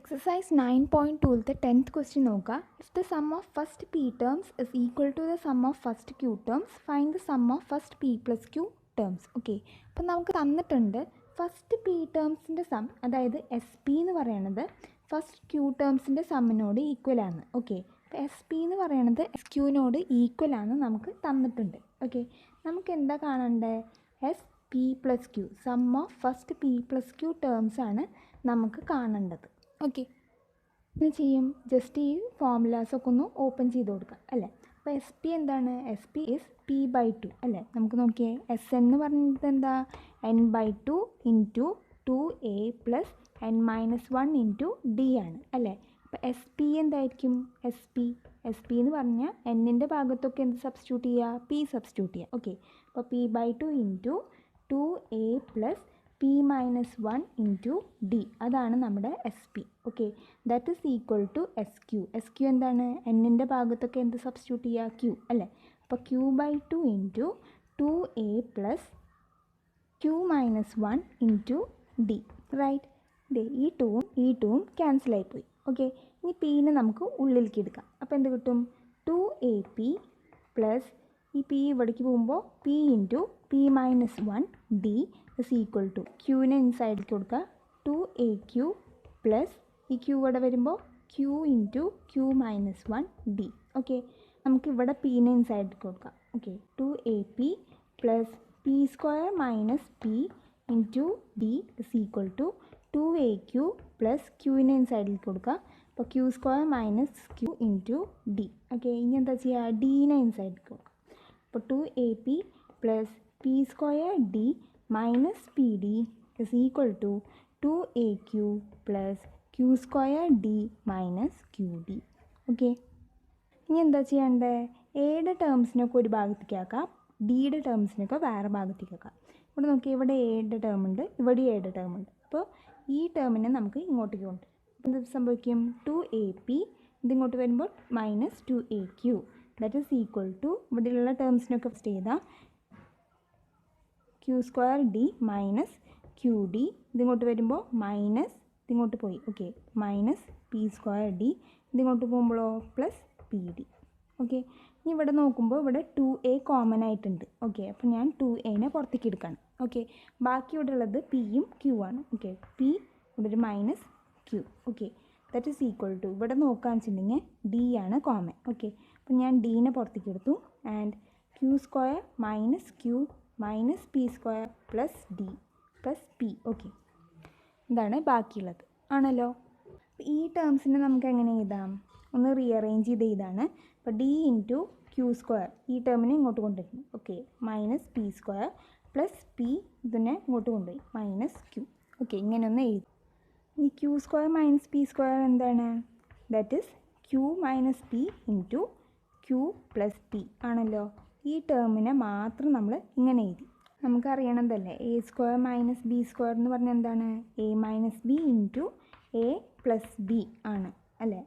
Exercise 9.2 10th question നോക്കുക. If the sum of first p terms is equal to the sum of first q terms, find the sum of first p plus q terms. Okay, അപ്പം നമുക്ക് തന്നിട്ടുണ്ട് first P ടേംസിൻ്റെ some, അതായത് S P എന്ന് പറയണത് first queue ടേംസിൻ്റെ സമ്മിനോട് equal ആണ്. Okay, അപ്പോൾ S P എന്ന് പറയണത് എസ് ക്യൂവിനോട് ഈക്വൽ ആണ് നമുക്ക് തന്നിട്ടുണ്ട്. ഓക്കെ, നമുക്ക് എന്താ കാണണ്ടേ? S P plus Q, sum of first P plus Q terms ആണ് നമുക്ക് കാണേണ്ടത്. ഓക്കെ, ഇത് ചെയ്യും, ജസ്റ്റ് ഈ ഫോർമുലാസൊക്കെ ഒന്ന് ഓപ്പൺ ചെയ്ത് കൊടുക്കാം അല്ലേ. അപ്പോൾ എസ് പി എന്താണ്? S P is P by two അല്ലേ. നമുക്ക് നോക്കിയേ, എസ് എന്ന് പറഞ്ഞത് എന്താ? N by two into 2a plus N minus 1 into D ആണ് അല്ലേ. അപ്പോൾ എസ് പി എന്തായിരിക്കും? എസ് പി എന്ന് പറഞ്ഞാൽ എന്നിൻ്റെ ഭാഗത്തൊക്കെ എന്ത് സബ്സ്റ്റിറ്റ്യൂട്ട് ചെയ്യുക? പി സബ്സ്റ്റിറ്റ്യൂട്ട് ചെയ്യുക. ഓക്കെ, അപ്പോൾ P by two into 2a plus P minus 1 into D, അതാണ് നമ്മുടെ S P. Okay, that is equal to S Q. S Q എന്താണ്? എന്നിൻ്റെ ഭാഗത്തൊക്കെ എന്ത് സബ്സ്റ്റിറ്റ്യൂട്ട് ചെയ്യുക? ക്യൂ അല്ലേ. അപ്പോൾ Q by two into 2a plus Q minus 1 into D, right. ഈ ടൂവും ക്യാൻസലായിപ്പോയി. ഓക്കെ, ഇനി പീനെ നമുക്ക് ഉള്ളിലേക്ക് എടുക്കാം. അപ്പോൾ എന്ത് കിട്ടും? 2AP പ്ലസ് ഈ പി ഇവിടേക്ക് പോകുമ്പോൾ P into P minus 1 D is equal to ക്യൂവിനെ ഇൻസൈഡിലേക്ക് കൊടുക്കുക. 2AQ പ്ലസ് ഈ ക്യൂ ഇവിടെ വരുമ്പോൾ Q into Q minus 1 D. Okay, നമുക്ക് ഇവിടെ പീനെ ഇൻസൈഡിലേക്ക് കൊടുക്കാം. Okay, 2AP plus P square minus P into D is equal to 2AQ plus ക്യൂവിനെ ഇൻസൈഡിലേക്ക് കൊടുക്കുക. അപ്പോൾ Q square minus Q into D. Okay, ഇനി എന്താ ചെയ്യുക? ഡീനെ ഇൻസൈഡിലേക്ക് കൊടുക്കുക. അപ്പോൾ 2AP plus P square D minus P D is equal to 2AQ plus Q square D minus Q D. Okay, ഇനി എന്താ ചെയ്യേണ്ടത്? എയുടെ ടേംസിനൊക്കെ ഒരു ഭാഗത്തേക്ക് ആക്കാം, ഡിയുടെ ടേംസിനൊക്കെ വേറെ ഭാഗത്തേക്ക് ആക്കാം. ഇവിടെ നോക്കി, ഇവിടെ എയുടെ ടേം ഉണ്ട്, ഇവിടെ എയുടെ ടേം ഉണ്ട്. അപ്പോൾ ഈ ടേമിനെ നമുക്ക് ഇങ്ങോട്ടേക്ക് കൊണ്ടുവരും. അപ്പോൾ എന്ത് സംഭവിക്കും? 2AP ഇതിങ്ങോട്ട് വരുമ്പോൾ minus 2AQ that is equal to ഇവിടെയുള്ള ടേംസിനൊക്കെ ഫസ്റ്റ് ചെയ്താൽ Q square D minus Q D, ഇതിങ്ങോട്ട് വരുമ്പോൾ മൈനസ് ഇതിങ്ങോട്ട് പോയി. Okay, minus P square D, ഇതിങ്ങോട്ട് പോകുമ്പോഴോ പ്ലസ് പി ഡി. ഓക്കെ, ഇനി ഇവിടെ നോക്കുമ്പോൾ ഇവിടെ 2a കോമൺ ആയിട്ടുണ്ട്. ഓക്കെ, അപ്പോൾ ഞാൻ 2aനെ പുറത്തേക്ക് എടുക്കണം. ഓക്കെ, ബാക്കി ഇവിടെ ഉള്ളത് പിയും ക്യൂ ആണ്. ഓക്കെ, പി ഇവിടെ ഒരു minus Q. Okay, that is equal to ഇവിടെ നോക്കുകയെന്ന് വെച്ചിട്ടുണ്ടെങ്കിൽ ഡി ആണ് കോമൺ. ഓക്കെ, അപ്പോൾ ഞാൻ ഡീനെ പുറത്തേക്ക് എടുത്തു. And Q square minus Q minus P square plus D plus P. Okay, ഇതാണ് ബാക്കിയുള്ളത് ആണല്ലോ. ഈ ടേംസിനെ നമുക്ക് എങ്ങനെ എഴുതാം? ഒന്ന് റീഅറേഞ്ച് ചെയ്ത് എഴുതാണ്. അപ്പോൾ ഡി ഇൻറ്റു ക്യൂ സ്ക്വയർ ഈ ടേമിനെ ഇങ്ങോട്ട് കൊണ്ടുവരുന്നു. Okay, minus P square plus P ഇതിനെ ഇങ്ങോട്ട് കൊണ്ടുപോയി മൈനസ് ക്യൂ. ഓക്കെ, ഇങ്ങനെ ഒന്ന് എഴുതും. ഈ Q square minus P square എന്താണ്? That is Q minus P into Q plus P ആണല്ലോ. ഈ ടേമിനെ മാത്രം നമ്മൾ ഇങ്ങനെ എഴുതി. നമുക്കറിയണതല്ലേ, A square minus B square എന്ന് പറഞ്ഞാൽ എന്താണ്? A minus B into A plus B ആണ് അല്ലേ.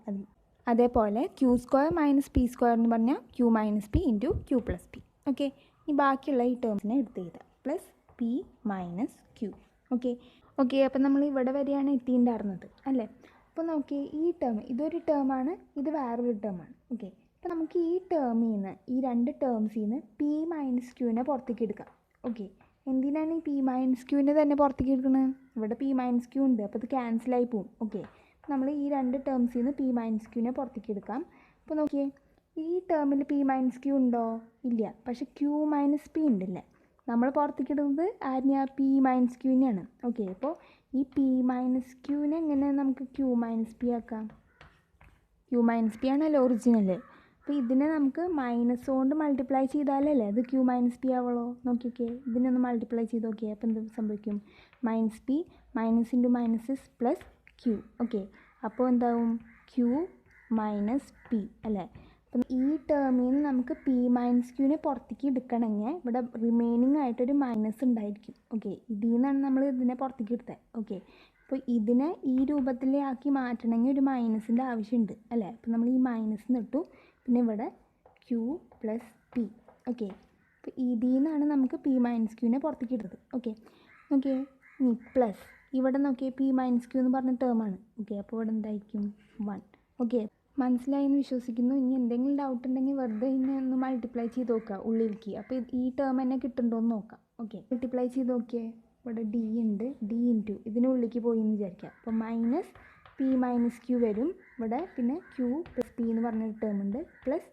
അതേപോലെ Q square minus P square എന്ന് പറഞ്ഞാൽ Q minus P into Q plus P. Okay, ഈ ബാക്കിയുള്ള ഈ ടേംസിനെ എടുത്ത് എഴുതാം. Plus P minus Q. Okay, അപ്പോൾ നമ്മൾ ഇവിടെ വരെയാണ് എത്തിയിട്ടുണ്ടായിരുന്നത് അല്ലേ. അപ്പോൾ നോക്കിയേ, ഈ ടേം ഇതൊരു ടേമാണ്, ഇത് വേറൊരു ടേമാണ്. ഓക്കെ, അപ്പോൾ നമുക്ക് ഈ ടേമിൽ നിന്ന് ഈ രണ്ട് ടേംസിൽ നിന്ന് പി മൈനസ് ക്യൂവിനെ പുറത്തേക്ക് എടുക്കാം. ഓക്കെ, എന്തിനാണ് ഈ പി മൈനസ് ക്യൂവിനെ തന്നെ പുറത്തേക്ക് എടുക്കുന്നത്? ഇവിടെ പി മൈനസ് ക്യൂ ഉണ്ട്, അപ്പോൾ ഇത് ക്യാൻസലായി പോകും. ഓക്കെ, നമ്മൾ ഈ രണ്ട് ടേംസിൽ നിന്ന് പി മൈനസ് ക്യൂവിനെ പുറത്തേക്ക് എടുക്കാം. അപ്പോൾ നോക്കിയേ, ഈ ടേമിൽ പി മൈനസ് ക്യൂ ഉണ്ടോ? ഇല്ല, പക്ഷേ ക്യൂ മൈനസ് പി ഉണ്ടല്ലേ. നമ്മൾ പുറത്തേക്ക് ഇടുന്നത് ആരെയാ? P minus ക്യൂവിനെയാണ്. ഓക്കെ, അപ്പോൾ ഈ പി മൈനസ് ക്യൂവിനെ എങ്ങനെ നമുക്ക് ക്യൂ മൈനസ് പി ആക്കാം? ക്യൂ മൈനസ് പി ആണല്ലോ ഒറിജിനൽ. അപ്പോൾ ഇതിനെ നമുക്ക് മൈനസ് കൊണ്ട് മൾട്ടിപ്ലൈ ചെയ്താലല്ലേ അത് ക്യൂ മൈനസ് പി ആവുള്ളൂ. നോക്കിയൊക്കെ, ഇതിനൊന്ന് മൾട്ടിപ്ലൈ ചെയ്ത് നോക്കിയാൽ അപ്പോൾ എന്ത് സംഭവിക്കും? Minus P minus into minus is plus Q. Okay, അപ്പോൾ എന്താവും? ക്യൂ മൈനസ് പി അല്ലേ. അപ്പം ഈ ടേമിൽ നിന്ന് നമുക്ക് പി മൈനസ് ക്യൂവിനെ പുറത്തേക്ക് എടുക്കണമെങ്കിൽ ഇവിടെ റിമൈനിങ് ആയിട്ടൊരു മൈനസ് ഉണ്ടായിരിക്കും. ഓക്കെ, ഇതിൽ നിന്നാണ് നമ്മൾ ഇതിനെ പുറത്തേക്ക് എടുത്തത്. ഓക്കെ, അപ്പോൾ ഇതിനെ ഈ രൂപത്തിലാക്കി മാറ്റണമെങ്കിൽ ഒരു മൈനസിൻ്റെ ആവശ്യമുണ്ട് അല്ലേ. അപ്പോൾ നമ്മൾ ഈ മൈനസ് ഇട്ടു, പിന്നെ ഇവിടെ ക്യൂ പ്ലസ് പി. ഓക്കെ, അപ്പോൾ ഇതിൽ നിന്നാണ് നമുക്ക് പി മൈനസ് ക്യൂവിനെ പുറത്തേക്ക് ഇട്ടത്. ഓക്കെ, ഇനി പ്ലസ് ഇവിടെ നോക്കിയേ പി മൈനസ് ക്യൂ എന്ന് പറഞ്ഞ ടേമാണ്. ഓക്കെ, അപ്പോൾ ഇവിടെ എന്തായിരിക്കും 1. ഓക്കെ, മനസ്സിലായെന്ന് വിശ്വസിക്കുന്നു. ഇനി എന്തെങ്കിലും ഡൗട്ട് ഉണ്ടെങ്കിൽ വെറുതെ ഇനി ഒന്ന് മൾട്ടിപ്ലൈ ചെയ്ത് നോക്കുക ഉള്ളിലേക്ക്. അപ്പോൾ ഈ ടേം തന്നെ കിട്ടുന്നുണ്ടോ എന്ന് നോക്കാം. ഓക്കെ, മൾട്ടിപ്ലൈ ചെയ്ത് നോക്കിയേ. ഇവിടെ ഡി ഉണ്ട്, ഡി ഇൻറ്റു ഇതിനുള്ളിലേക്ക് പോയി എന്ന് വിചാരിക്കുക. അപ്പോൾ മൈനസ് പി മൈനസ് ക്യൂ വരും ഇവിടെ. പിന്നെ ക്യൂ പ്ലസ് പി എന്ന് പറഞ്ഞൊരു ടേം ഉണ്ട്. Plus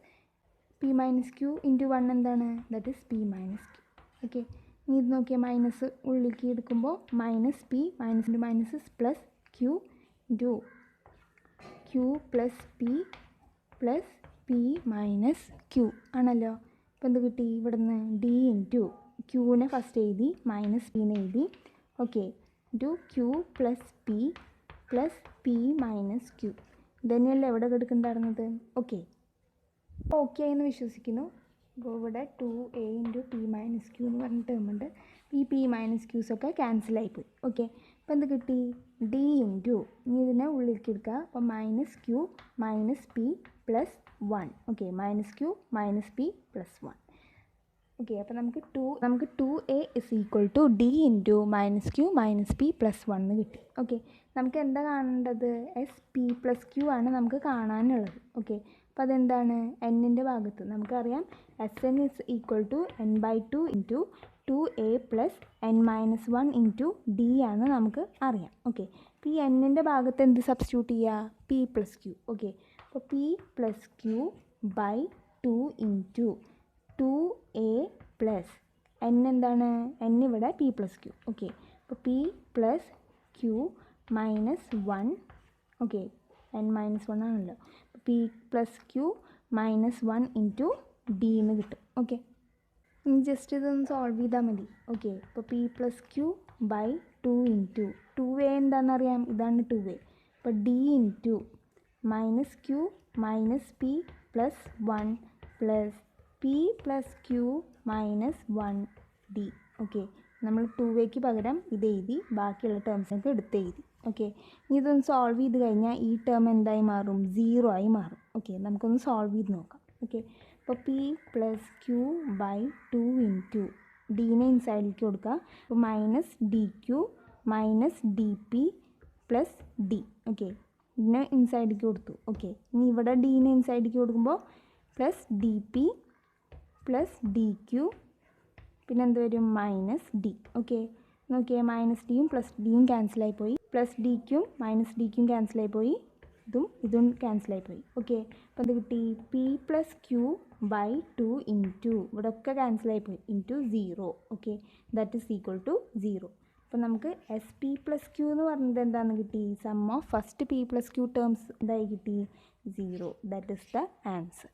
P minus Q into 1 എന്താണ്? That is P minus Q. Okay, ഇനി ഇത് നോക്കിയാൽ മൈനസ് ഉള്ളിലേക്ക് എടുക്കുമ്പോൾ minus P minus into minus plus Q into Q plus P minus Q ആണല്ലോ. അപ്പോൾ എന്ത് കിട്ടി? ഇവിടുന്ന് ഡി ഇൻറ്റു ക്യൂവിനെ ഫസ്റ്റ് എഴുതി മൈനസ് പിന്ന് എഴുതി. Okay, into Q plus P minus Q. ഇതന്നെയല്ലേ ഇവിടെ എടുക്കുന്നുണ്ടായിരുന്നത്. ഓക്കെ എന്ന് വിശ്വസിക്കുന്നു. അപ്പോൾ ഇവിടെ 2a into P minus Q എന്ന് പറഞ്ഞ ടേം ഉണ്ട്. ഈ പി മൈനസ് ക്യൂസൊക്കെ ക്യാൻസലായിപ്പോയി. ഓക്കെ, അപ്പോൾ എന്ത് കിട്ടി? ഡി ഇൻറ്റു ഇനി ഇതിനെ ഉള്ളിലേക്ക് എടുക്കുക. അപ്പോൾ minus Q minus P plus 1. Okay, minus Q minus P plus 1. Okay, അപ്പോൾ നമുക്ക് 2a is equal to D into minus Q minus P plus 1 എന്ന് കിട്ടി. ഓക്കെ, നമുക്ക് എന്താ കാണേണ്ടത്? എസ് പി പ്ലസ് ക്യൂ ആണ് നമുക്ക് കാണാനുള്ളത്. ഓക്കെ, അപ്പോൾ അതെന്താണ്? എന്നിൻ്റെ ഭാഗത്ത് നമുക്കറിയാം S N is equal to n/2 into 2a plus n-1 into D ആണ് നമുക്ക് അറിയാം. ഓക്കെ, അപ്പോൾ ഈ എന്നിൻ്റെ ഭാഗത്ത് എന്ത് സബ്സ്റ്റിറ്റ്യൂട്ട് ചെയ്യുക? P plus Q. ഓക്കെ, അപ്പോൾ P plus Q by 2 into 2a plus n എന്താണ്? n ഇവിടെ പി പ്ലസ് ക്യൂ. ഓക്കെ, അപ്പോൾ P plus Q minus 1. Okay, n-1 ആണല്ലോ. P plus Q minus 1 into D എന്ന് കിട്ടും. ഓക്കെ, ഇനി just ഇതൊന്ന് solve ചെയ്താൽ മതി. ഓക്കെ, അപ്പോൾ P plus Q by 2 into 2a എന്താണെന്നറിയാം, ഇതാണ് 2a. അപ്പോൾ D into minus Q minus P plus 1 plus P plus Q minus 1 D. Okay, നമ്മൾ 2aക്ക് പകരം ഇത് എഴുതി, ബാക്കിയുള്ള ടേംസൊക്കെ എടുത്ത് എഴുതി. ഓക്കെ, ഇനി ഇതൊന്ന് സോൾവ് ചെയ്ത് കഴിഞ്ഞാൽ ഈ ടേം എന്തായി മാറും? 0 ആയി മാറും. ഓക്കെ, നമുക്കൊന്ന് സോൾവ് ചെയ്ത് നോക്കാം. ഓക്കെ, അപ്പോൾ P plus Q by 2 into ഡീനെ ഇൻസൈഡിലേക്ക് കൊടുക്കുക. അപ്പോൾ minus D Q minus D P plus D. Okay, ഇതിനെ ഇൻസൈഡിലേക്ക് കൊടുത്തു. ഓക്കെ, ഇനി ഇവിടെ ഡീനെ ഇൻസൈഡിലേക്ക് കൊടുക്കുമ്പോൾ plus D P plus D Q പിന്നെ എന്ത് വരും? Minus D. ഓക്കെ, നോക്കിയാൽ മൈനസ് ഡിയും പ്ലസ് ഡിയും ക്യാൻസലായിപ്പോയി. Plus ഡിക്കും minus ഡിക്കും ക്യാൻസലായിപ്പോയി. ഇതും ക്യാൻസലായിപ്പോയി. ഓക്കെ, അപ്പോൾ അത് കിട്ടി? P plus Q by 2 into ഇവിടെ ഒക്കെ ക്യാൻസലായിപ്പോയി into 0. Okay, that is equal to 0. അപ്പോൾ നമുക്ക് എസ് പി പ്ലസ് ക്യൂ എന്ന് പറഞ്ഞത് എന്താണെന്ന് കിട്ടി? Sum of first P plus Q terms എന്തായി കിട്ടി? 0. That is the answer.